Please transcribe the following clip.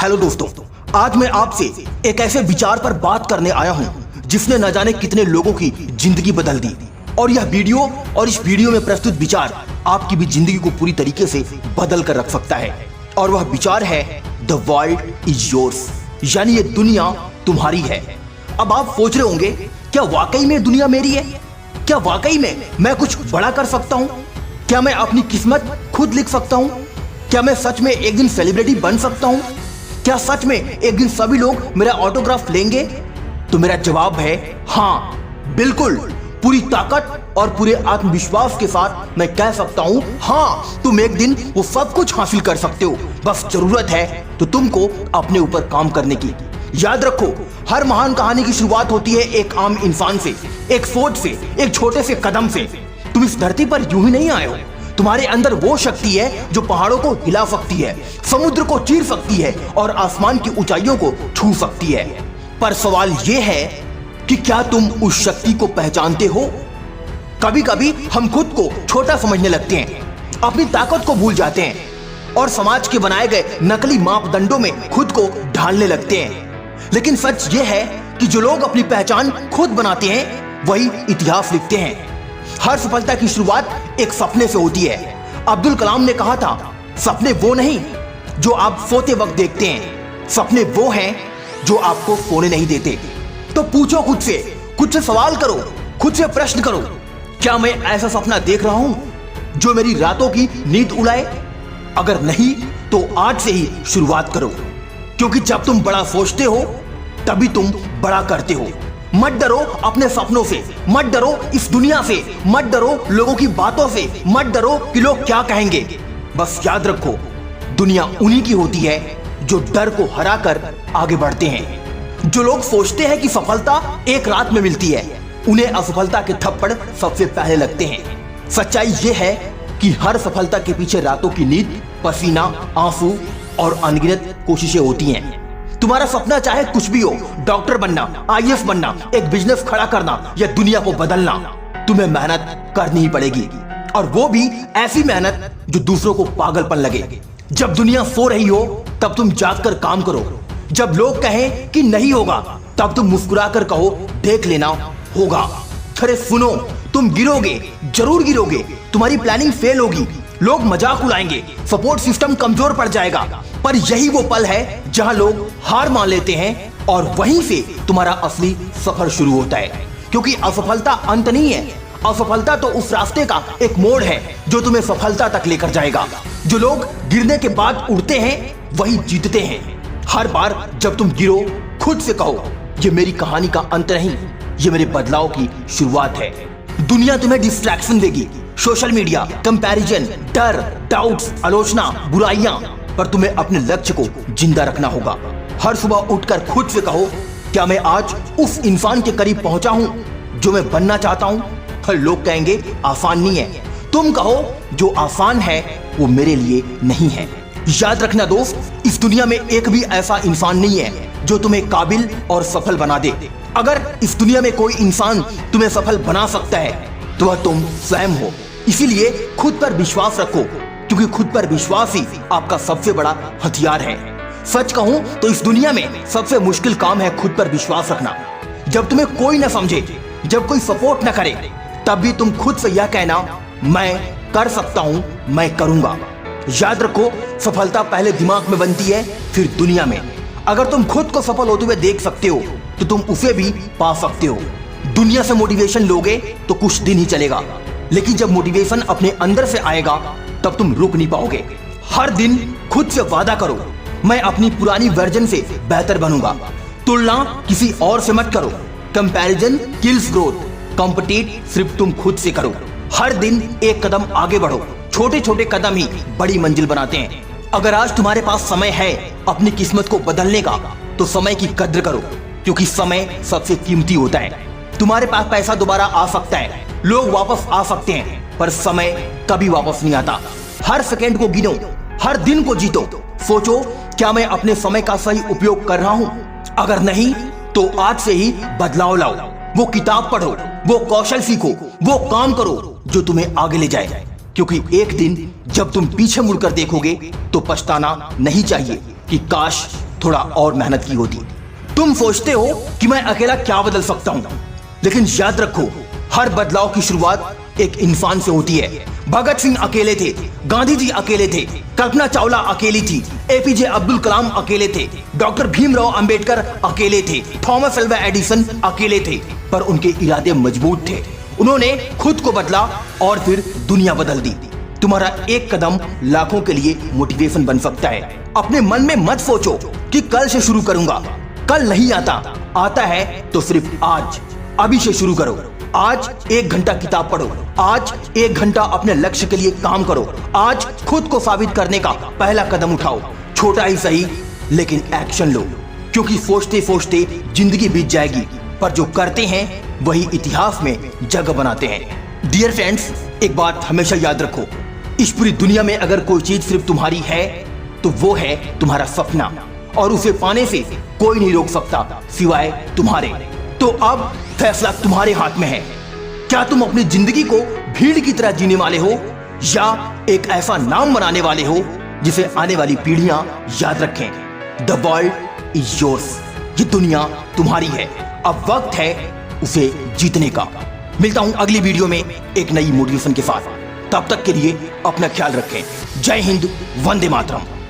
Hello दोस्तों, आज मैं आपसे एक ऐसे विचार पर बात करने आया हूं जिसने न जाने कितने लोगों की जिंदगी बदल दी। और यह वीडियो और इस वीडियो में प्रस्तुत विचार आपकी भी जिंदगी को पूरी तरीके से बदल कर रख सकता है। और वह विचार है द वर्ल्ड इज योर्स, यानी ये दुनिया तुम्हारी है। अब आप सोच रहे होंगे, क्या वाकई में दुनिया मेरी है? क्या वाकई में मैं कुछ बड़ा कर सकता हूँ? क्या मैं अपनी किस्मत खुद लिख सकता हूँ? क्या मैं सच में एक दिन सेलिब्रिटी बन सकता हूँ? क्या सच में एक दिन सभी लोग मेरा ऑटोग्राफ लेंगे? तो मेरा जवाब है हाँ, बिल्कुल। पूरी ताकत और पूरे आत्मविश्वास के साथ मैं कह सकता हूँ हाँ, तुम एक दिन वो सब कुछ हासिल कर सकते हो। बस जरूरत है तो तुमको अपने ऊपर काम करने की। याद रखो, हर महान कहानी की शुरुआत होती है एक आम इंसान से, एक सोच से, एक छोटे से कदम से। तुम इस धरती पर यूं ही नहीं आए हो। तुम्हारे अंदर वो शक्ति है जो पहाड़ों को हिला सकती है, समुद्र को चीर सकती है और आसमान की ऊंचाइयों को छू सकती है। पर सवाल ये है कि क्या तुम उस शक्ति को पहचानते हो? कभी कभी हम खुद को छोटा समझने लगते हैं, अपनी ताकत को भूल जाते हैं और समाज के बनाए गए नकली मापदंडों में खुद को ढालने लगते हैं। लेकिन सच ये है कि जो लोग अपनी पहचान खुद बनाते हैं वही इतिहास लिखते हैं। हर सफलता की शुरुआत एक सपने से होती है। अब्दुल कलाम ने कहा था, सपने वो नहीं जो आप सोते वक्त देखते हैं, सपने वो हैं जो आपको सोने नहीं देते। तो पूछो खुद से सवाल करो, खुद से प्रश्न करो, क्या मैं ऐसा सपना देख रहा हूं जो मेरी रातों की नींद उड़ाए? अगर नहीं तो आज से ही शुरुआत करो, क्योंकि जब तुम बड़ा सोचते हो तभी तुम बड़ा करते हो। मत डरो अपने सपनों से, मत डरो इस दुनिया से, मत डरो लोगों की बातों से, मत डरो कि लोग क्या कहेंगे। बस याद रखो, दुनिया उन्हीं की होती है जो डर को हराकर आगे बढ़ते हैं। जो लोग सोचते हैं कि सफलता एक रात में मिलती है, उन्हें असफलता के थप्पड़ सबसे पहले लगते हैं। सच्चाई ये है कि हर सफलता के पीछे रातों की नींद, पसीना, आंसू और अनगिनत कोशिशें होती हैं। तुम्हारा सपना चाहे कुछ भी हो, डॉक्टर बनना, आईएएस बनना, एक बिजनेस खड़ा करना या दुनिया को बदलना, तुम्हें मेहनत करनी ही पड़ेगी। और वो भी ऐसी मेहनत जो दूसरों को पागलपन लगे। जब दुनिया सो रही हो तब तुम जागकर काम करो। जब लोग कहें कि नहीं होगा तब तुम मुस्कुराकर कहो, देख लेना होगा। अरे सुनो, तुम गिरोगे, जरूर गिरोगे, तुम्हारी प्लानिंग फेल होगी, लोग मजाक उड़ाएंगे, सपोर्ट सिस्टम कमजोर पड़ जाएगा। पर यही वो पल है जहां लोग हार मान लेते हैं और वहीं से तुम्हारा असली सफर शुरू होता है। क्योंकि असफलता अंत नहीं है, असफलता तो उस रास्ते का एक मोड़ है जो तुम्हें सफलता तक लेकर जाएगा। जो लोग गिरने के बाद उड़ते हैं वही जीतते हैं। हर बार जब तुम गिरो, खुद से कहो, ये मेरी कहानी का अंत नहीं, ये मेरे बदलाव की शुरुआत है। दुनिया तुम्हें डिस्ट्रैक्शन देगी, सोशल मीडिया, कंपैरिजन, डर, डाउट्स, आलोचना, बुराइयां, पर तुम्हें अपने लक्ष्य को जिंदा रखना होगा। हर सुबह उठकर खुद से कहो, क्या मैं आज उस इंसान के करीब पहुंचा हूं जो मैं बनना चाहता हूं? हर लोग कहेंगे आसान नहीं है, तुम कहो जो आसान है वो मेरे लिए नहीं है। याद रखना दोस्त, इस दुनिया में एक भी ऐसा इंसान नहीं है जो तुम्हें काबिल और सफल बना दे। अगर इस दुनिया में कोई इंसान तुम्हें सफल बना सकता है तो वह तुम स्वयं हो। इसीलिए खुद पर विश्वास रखो, क्योंकि खुद पर विश्वास ही आपका सबसे बड़ा हथियार है। सच कहूं तो इस दुनिया में सबसे मुश्किल काम है खुद पर विश्वास रखना। जब तुम्हें कोई न समझे, जब कोई सपोर्ट न करे, तब भी तुम खुद से यह कहना, मैं कर सकता हूं, मैं करूंगा। याद रखो, सफलता पहले दिमाग में बनती है, फिर दुनिया में। अगर तुम खुद को सफल होते हुए देख सकते हो तो तुम उसे भी पा सकते हो। दुनिया से मोटिवेशन लोगे तो कुछ दिन ही चलेगा, लेकिन जब मोटिवेशन अपने अंदर से आएगा तब तुम रुक नहीं पाओगे। हर दिन खुद से वादा करो, मैं अपनी पुरानी वर्जन से बेहतर बनूंगा। तुलना किसी और से मत करो, कंपैरिजन किल्स ग्रोथ, कॉम्पिटिट सिर्फ तुम खुद से करो। हर दिन एक कदम आगे बढ़ो, छोटे छोटे कदम ही बड़ी मंजिल बनाते हैं। अगर आज तुम्हारे पास समय है अपनी किस्मत को बदलने का, तो समय की कद्र करो, क्योंकि समय सबसे कीमती होता है। तुम्हारे पास पैसा दोबारा आ सकता है, लोग वापस आ सकते हैं, पर समय कभी वापस नहीं आता। हर सेकंड को गिनो, हर दिन को जीतो। सोचो, क्या मैं अपने समय का सही उपयोग कर रहा हूं? अगर नहीं तो आज से ही बदलाव लाओ। वो किताब पढ़ो, वो कौशल सीखो, वो काम करो जो तुम्हें आगे ले जाए। क्योंकि एक दिन जब तुम पीछे मुड़कर देखोगे तो पछताना नहीं चाहिए कि काश थोड़ा और मेहनत की होती। तुम सोचते हो कि मैं अकेला क्या बदल सकता हूँ, लेकिन याद रखो हर बदलाव की शुरुआत एक इंसान से होती है। भगत सिंह अकेले थे, गांधी जी अकेले थे, कल्पना चावला अकेली थी, एपीजे अब्दुल कलाम अकेले थे, डॉक्टर भीमराव अंबेडकर अकेले थे, थॉमस अल्वा एडिसन अकेले थे, पर उनके इरादे मजबूत थे। उन्होंने खुद को बदला और फिर दुनिया बदल दी। तुम्हारा एक कदम लाखों के लिए मोटिवेशन बन सकता है। अपने मन में मत सोचो कि कल से शुरू करूंगा, कल नहीं आता है तो सिर्फ आज, अभी से शुरू करो। आज 1 घंटा किताब पढ़ो, आज 1 घंटा अपने लक्ष्य के लिए काम करो, आज खुद को साबित करने का पहला कदम उठाओ। छोटा ही सही लेकिन एक्शन लो, क्योंकि सोचते सोचते जिंदगी बीत जाएगी, पर जो करते हैं वही इतिहास में जगह बनाते हैं। डियर फ्रेंड्स, एक बात हमेशा याद रखो, इस पूरी दुनिया में अगर कोई चीज सिर्फ तुम्हारी है तो वो है तुम्हारा सपना, और उसे पाने से कोई नहीं रोक सकता सिवाय तुम्हारे। तो अब फैसला तुम्हारे हाथ में है। क्या तुम अपनी जिंदगी को भीड़ की तरह जीने वाले हो, या एक ऐसा नाम बनाने वाले हो जिसे आने वाली पीढ़ियां याद रखें। द वर्ल्ड इज योर्स, ये दुनिया तुम्हारी है, अब वक्त है उसे जीतने का। मिलता हूं अगली वीडियो में एक नई मोटिवेशन के साथ। तब तक के लिए अपना ख्याल रखें। जय हिंद, वंदे मातरम।